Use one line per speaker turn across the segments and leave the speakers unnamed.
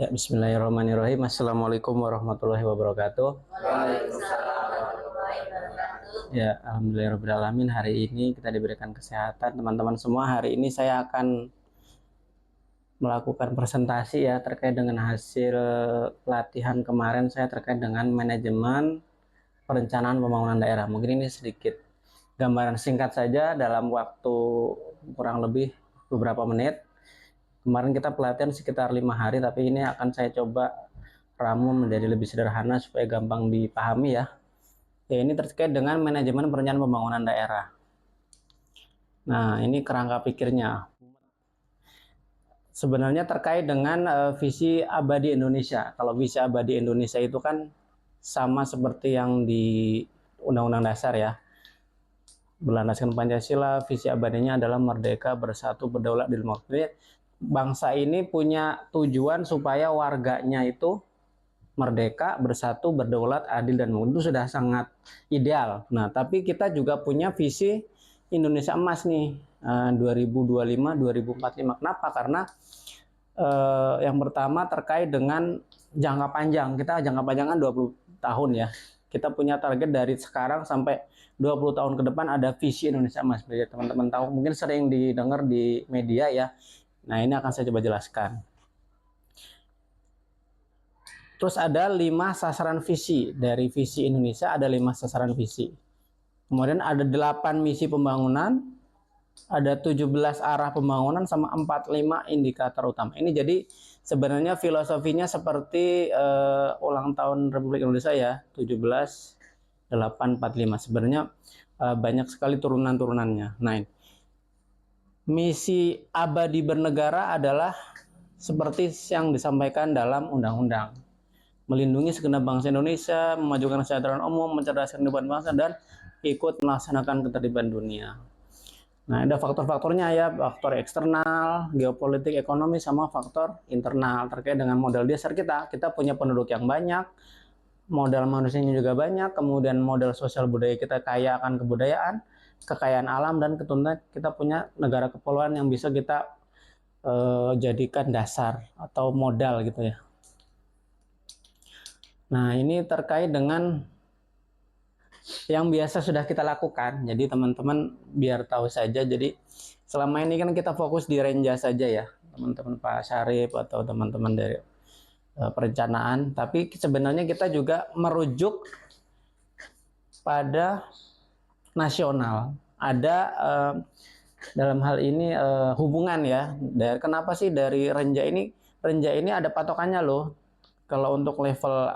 Ya, bismillahirrahmanirrahim. Assalamualaikum warahmatullahi wabarakatuh.
Waalaikumsalam warahmatullahi wabarakatuh.
Ya, alhamdulillahirrahmanirrahim. Hari ini kita diberikan kesehatan, teman-teman semua. Hari ini saya akan melakukan presentasi ya terkait dengan hasil pelatihan kemarin saya terkait dengan manajemen perencanaan pembangunan daerah. Mungkin ini sedikit gambaran singkat saja dalam waktu kurang lebih beberapa menit. Kemarin kita pelatihan sekitar 5 hari, tapi ini akan saya coba ramu menjadi lebih sederhana supaya gampang dipahami ya. Ya, ini terkait dengan manajemen perencanaan pembangunan daerah. Nah, ini kerangka pikirnya. Sebenarnya terkait dengan visi abadi Indonesia. Kalau visi abadi Indonesia itu kan sama seperti yang di Undang-Undang Dasar ya. Berlandaskan Pancasila, visi abadinya adalah merdeka, bersatu, berdaulat, demokratis. Bangsa ini punya tujuan supaya warganya itu merdeka, bersatu, berdaulat, adil, dan makmur. Itu sudah sangat ideal. Nah, tapi kita juga punya visi Indonesia Emas nih, 2025-2045. Kenapa? Karena yang pertama terkait dengan jangka panjang. Kita jangka panjang kan 20 tahun ya. Kita punya target dari sekarang sampai 20 tahun ke depan ada visi Indonesia Emas. Biar teman-teman tahu, mungkin sering didengar di media ya. Nah, ini akan saya coba jelaskan. Terus ada 5 sasaran visi. Dari visi Indonesia ada 5 sasaran visi. Kemudian ada 8 misi pembangunan, ada 17 arah pembangunan, sama 45 indikator utama. Ini jadi sebenarnya filosofinya seperti ulang tahun Republik Indonesia ya, 17/8/45. Sebenarnya banyak sekali turunan-turunannya. Nah, misi abadi bernegara adalah seperti yang disampaikan dalam undang-undang. Melindungi segenap bangsa Indonesia, memajukan kesejahteraan umum, mencerdaskan kehidupan bangsa, dan ikut melaksanakan ketertiban dunia. Nah, ada faktor-faktornya ya, faktor eksternal, geopolitik, ekonomi, sama faktor internal terkait dengan modal dasar kita. Kita punya penduduk yang banyak, modal manusianya juga banyak, kemudian modal sosial budaya kita kaya akan kebudayaan, kekayaan alam, dan keturunan kita punya negara kepulauan yang bisa kita jadikan dasar atau modal gitu ya. Nah, ini terkait dengan yang biasa sudah kita lakukan. Jadi teman-teman biar tahu saja. Jadi selama ini kan kita fokus di Renja saja ya, teman-teman Pak Syarif atau teman-teman dari perencanaan. Tapi sebenarnya kita juga merujuk pada nasional. Ada dalam hal ini hubungan ya. Kenapa sih dari Renja ini? Renja ini ada patokannya loh. Kalau untuk level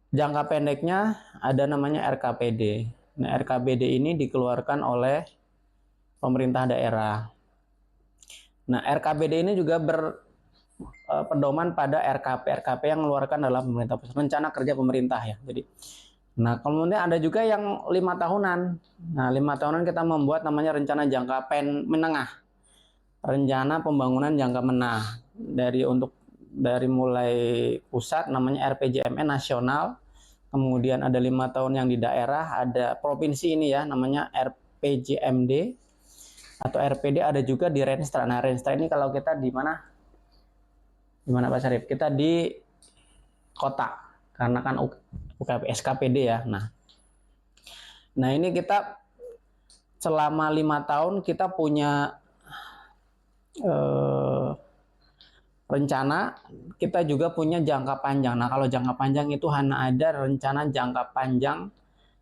jangka pendeknya ada namanya RKPD. Nah, RKPD ini dikeluarkan oleh pemerintah daerah. Nah, RKPD ini juga berpedoman pada RKP. RKP yang mengeluarkan dalam pemerintah pusat, rencana kerja pemerintah ya. Jadi, nah kemudian ada juga yang 5 tahunan. Nah, 5 tahunan kita membuat namanya rencana jangka menengah, rencana pembangunan jangka menengah. Dari mulai pusat namanya RPJMN nasional, kemudian ada 5 tahun yang di daerah, ada provinsi ini ya namanya RPJMD atau RPD, ada juga di Renstra. Nah, Renstra ini kalau kita di mana Pak Syarif? Kita di kota karena kan SKPD ya. Nah ini kita selama 5 tahun kita punya rencana, kita juga punya jangka panjang. Nah, kalau jangka panjang itu hanya ada rencana jangka panjang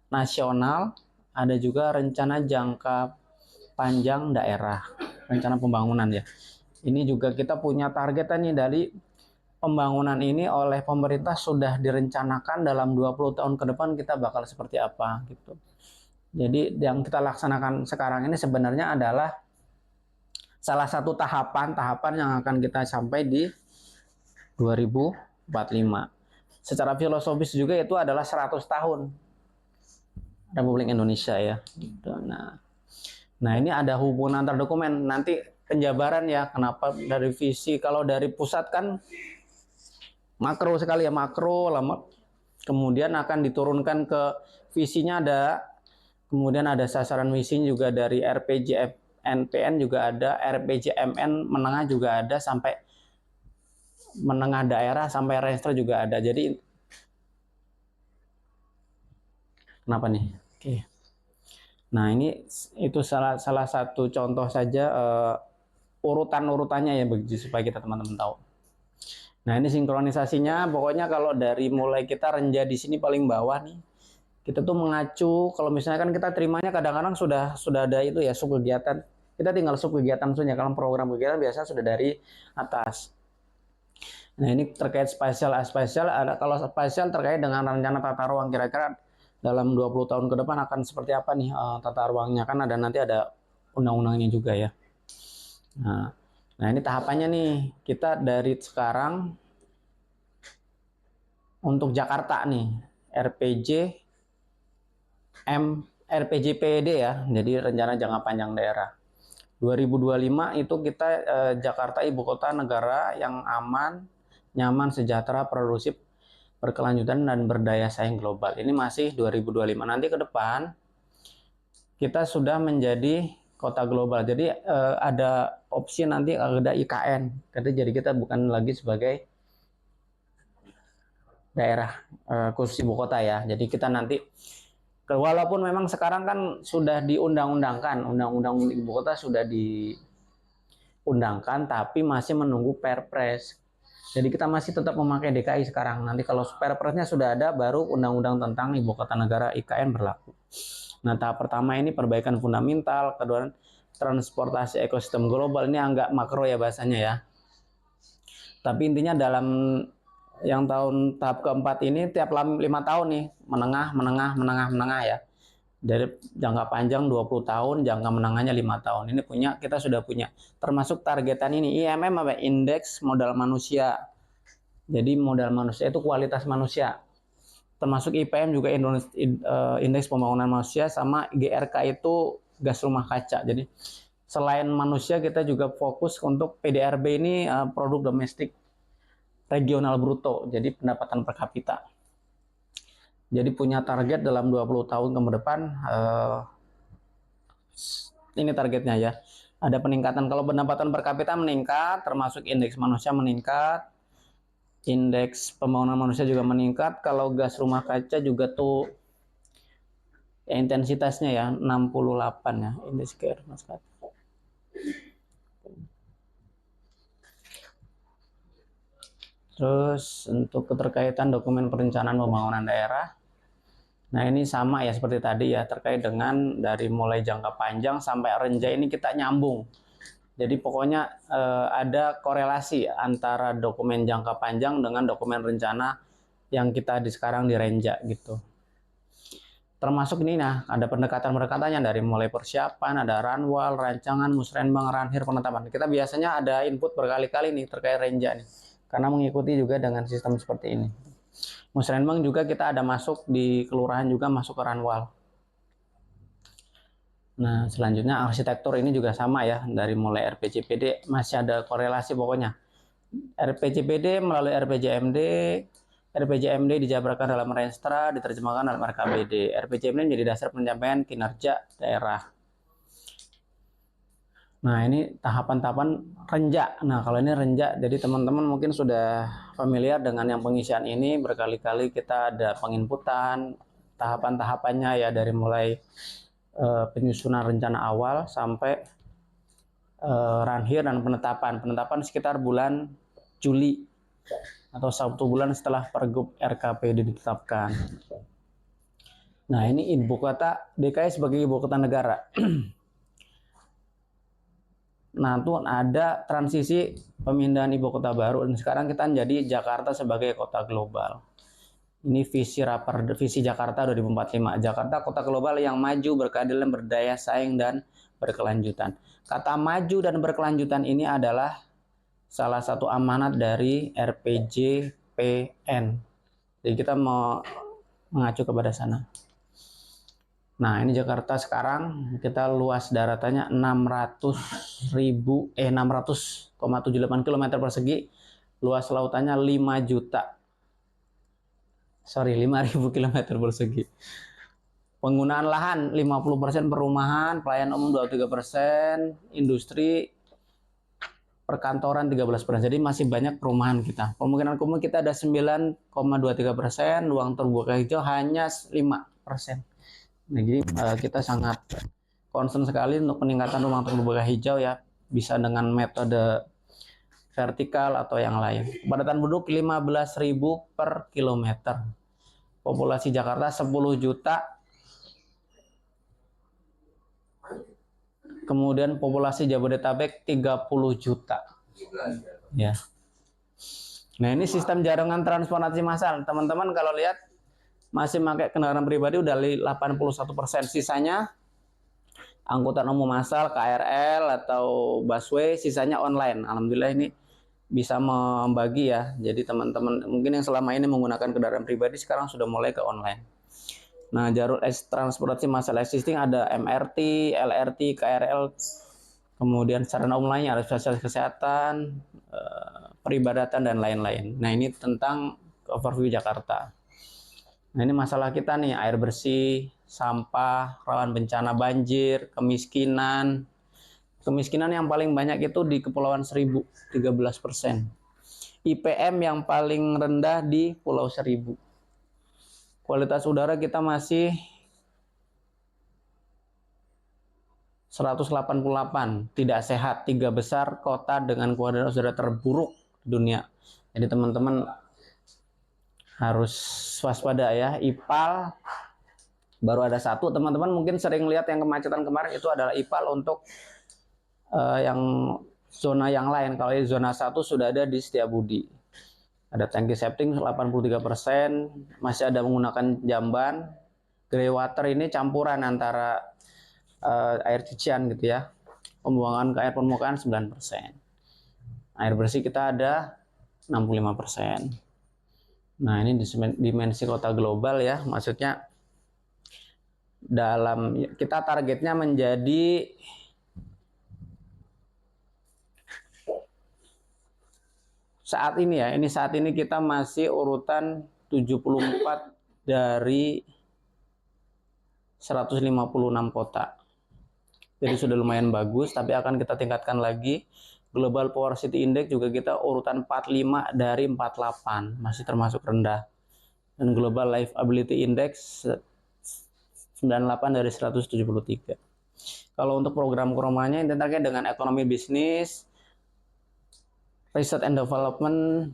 nasional, ada juga rencana jangka panjang daerah, rencana pembangunan ya. Ini juga kita punya targetan nih, dari pembangunan ini oleh pemerintah sudah direncanakan dalam 20 tahun ke depan kita bakal seperti apa gitu. Jadi yang kita laksanakan sekarang ini sebenarnya adalah salah satu tahapan yang akan kita sampai di 2045. Secara filosofis juga itu adalah 100 tahun Republik Indonesia ya. Nah ini ada hubungan antar dokumen. Nanti penjabaran ya, kenapa dari visi. Kalau dari pusat kan makro sekali ya, makro lama. Kemudian akan diturunkan ke visinya ada. Kemudian ada sasaran misi juga dari RPJMN juga ada, RPJMN menengah juga ada, sampai menengah daerah sampai ranger juga ada. Jadi kenapa nih? Oke. Nah, ini itu salah satu contoh saja urutan-urutannya ya supaya kita teman-teman tahu. Nah, ini sinkronisasinya pokoknya kalau dari mulai kita renja di sini paling bawah nih. Kita tuh mengacu kalau misalnya kan kita terimanya kadang-kadang sudah ada itu ya sub kegiatan. Kita tinggal sub kegiatan saja. Kalau program kegiatan biasa sudah dari atas. Nah, ini terkait spasial aspasial, ada kalau spasial terkait dengan rencana tata ruang kira-kira dalam 20 tahun ke depan akan seperti apa nih tata ruangnya, kan ada nanti ada undang-undangnya juga ya. Nah, ini tahapannya nih. Kita dari sekarang untuk Jakarta nih, RPJPD ya. Jadi rencana jangka panjang daerah. 2025 itu kita Jakarta ibu kota negara yang aman, nyaman, sejahtera, produktif, berkelanjutan dan berdaya saing global. Ini masih 2025. Nanti ke depan kita sudah menjadi kota global. Jadi ada opsi nanti ada IKN. Jadi kita bukan lagi sebagai daerah khusus ibu kota ya. Jadi kita nanti walaupun memang sekarang kan sudah diundang-undangkan, undang-undang ibu kota sudah diundangkan, tapi masih menunggu Perpres. Jadi kita masih tetap memakai DKI sekarang. Nanti kalau Perpresnya sudah ada, baru undang-undang tentang ibu kota negara IKN berlaku. Nah, tahap pertama ini perbaikan fundamental, kedua transportasi ekosistem global, ini agak makro ya bahasanya ya. Tapi intinya dalam yang tahap keempat ini tiap 5 tahun nih, menengah ya. Dari jangka panjang 20 tahun, jangka menengahnya 5 tahun. Ini kita sudah punya. Termasuk targetan ini IMM apa? Indeks modal manusia. Jadi modal manusia itu kualitas manusia. Termasuk IPM juga indeks pembangunan manusia, sama GRK itu gas rumah kaca. Jadi selain manusia kita juga fokus untuk PDRB ini produk domestik regional bruto, jadi pendapatan per kapita. Jadi punya target dalam 20 tahun ke depan, ini targetnya ya. Ada peningkatan, kalau pendapatan per kapita meningkat, termasuk indeks manusia meningkat, indeks pembangunan manusia juga meningkat, kalau gas rumah kaca juga tuh ya, intensitasnya ya 68 ya, indeks gas rumah kaca. Terus untuk keterkaitan dokumen perencanaan pembangunan daerah, nah ini sama ya seperti tadi ya, terkait dengan dari mulai jangka panjang sampai renja ini kita nyambung. Jadi pokoknya ada korelasi antara dokumen jangka panjang dengan dokumen rencana yang kita sekarang di renja gitu. Termasuk ini nah ada pendekatan-pendekatannya dari mulai persiapan, ada ranwal, rancangan, musrenbang, ranhir, penetapan. Kita biasanya ada input berkali-kali nih terkait renja nih. Karena mengikuti juga dengan sistem seperti ini. Musrenbang juga kita ada masuk di kelurahan juga masuk ke ranwal. Nah, selanjutnya arsitektur ini juga sama ya, dari mulai RPJPD masih ada korelasi pokoknya. RPJPD melalui RPJMD dijabarkan dalam Renstra, diterjemahkan dalam RKBD. RPJMD menjadi dasar pencapaian kinerja daerah. Nah, ini tahapan-tahapan renja. Nah, kalau ini renja, jadi teman-teman mungkin sudah familiar dengan yang pengisian ini. Berkali-kali kita ada penginputan, tahapan-tahapannya ya, dari mulai penyusunan rencana awal sampai ranhir dan penetapan. Penetapan sekitar bulan Juli atau 1 bulan setelah Pergub RKPD ditetapkan. Nah, ini ibu kota DKI sebagai ibu kota negara. Nah, itu ada transisi pemindahan ibu kota baru dan sekarang kita menjadi Jakarta sebagai kota global. Ini visi Jakarta 2045. Jakarta kota global yang maju, berkeadilan, berdaya saing dan berkelanjutan. Kata maju dan berkelanjutan ini adalah salah satu amanat dari RPJPN. Jadi kita mau mengacu kepada sana. Nah, ini Jakarta sekarang kita luas daratannya 600,78 km persegi, luas lautannya 5.000 km persegi. Penggunaan lahan 50% perumahan, pelayanan umum 23%, industri perkantoran 13%. Jadi masih banyak perumahan kita. Pemukiman kumuh kita ada 9,23%, ruang terbuka hijau hanya 5%. Nah, jadi kita sangat concern sekali untuk peningkatan ruang terbuka hijau ya, bisa dengan metode vertikal atau yang lain. Kepadatan penduduk 15.000 per kilometer. Populasi Jakarta 10 juta. Kemudian populasi Jabodetabek 30 juta. Ya. Nah, ini sistem jaringan transportasi massal. Teman-teman kalau lihat masih pakai kendaraan pribadi udah 81%. Sisanya angkutan umum massal, KRL atau busway, sisanya online. Alhamdulillah ini bisa membagi ya. Jadi teman-teman mungkin yang selama ini menggunakan kendaraan pribadi sekarang sudah mulai ke online. Nah, jalur transportasi massal existing ada MRT, LRT, KRL, kemudian sarana umum lainnya ada fasilitas kesehatan, peribadatan dan lain-lain. Nah, ini tentang overview Jakarta. Nah, ini masalah kita nih, air bersih, sampah, rawan bencana banjir, kemiskinan. Kemiskinan yang paling banyak itu di Kepulauan Seribu, 13%. IPM yang paling rendah di Pulau Seribu. Kualitas udara kita masih 188, tidak sehat, 3 besar kota dengan kualitas udara terburuk di dunia. Jadi teman-teman harus waspada ya. IPAL baru ada 1. Teman-teman mungkin sering lihat yang kemacetan kemarin itu adalah IPAL untuk yang zona yang lain. Kalau di zona 1 sudah ada di Setiabudi. Ada tangki septic 83%, masih ada menggunakan jamban. Grey water ini campuran antara air cucian gitu ya. Pembuangan ke air permukaan 9%. Air bersih kita ada 65%. Nah, ini dimensi kota global ya. Maksudnya dalam kita targetnya menjadi saat ini ya. Ini saat ini kita masih urutan 74 dari 156 kota. Jadi sudah lumayan bagus, tapi akan kita tingkatkan lagi. Global Power City Index juga kita urutan 45 dari 48, masih termasuk rendah. Dan Global Livability Index 98 dari 173. Kalau untuk program-programnya yang terkait dengan ekonomi bisnis, research and development,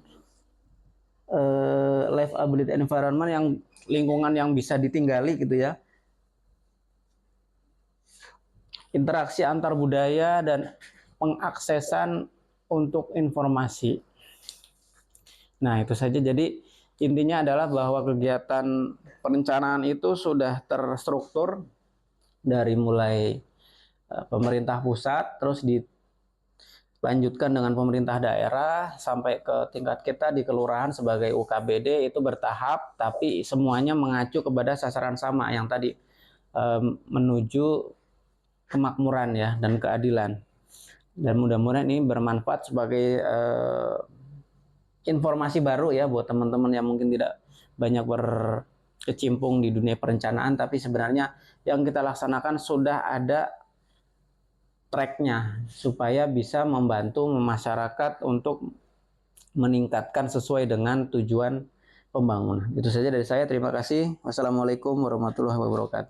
livability environment, yang lingkungan yang bisa ditinggali gitu ya. Interaksi antar budaya dan pengaksesan untuk informasi. Nah, itu saja. Jadi intinya adalah bahwa kegiatan perencanaan itu sudah terstruktur dari mulai pemerintah pusat, terus dilanjutkan dengan pemerintah daerah sampai ke tingkat kita di kelurahan sebagai UKBD. Itu bertahap, tapi semuanya mengacu kepada sasaran sama yang tadi, menuju kemakmuran ya dan keadilan. Dan mudah-mudahan ini bermanfaat sebagai informasi baru ya buat teman-teman yang mungkin tidak banyak berkecimpung di dunia perencanaan, tapi sebenarnya yang kita laksanakan sudah ada tracknya supaya bisa membantu masyarakat untuk meningkatkan sesuai dengan tujuan pembangunan. Itu saja dari saya. Terima kasih. Wassalamualaikum warahmatullahi wabarakatuh.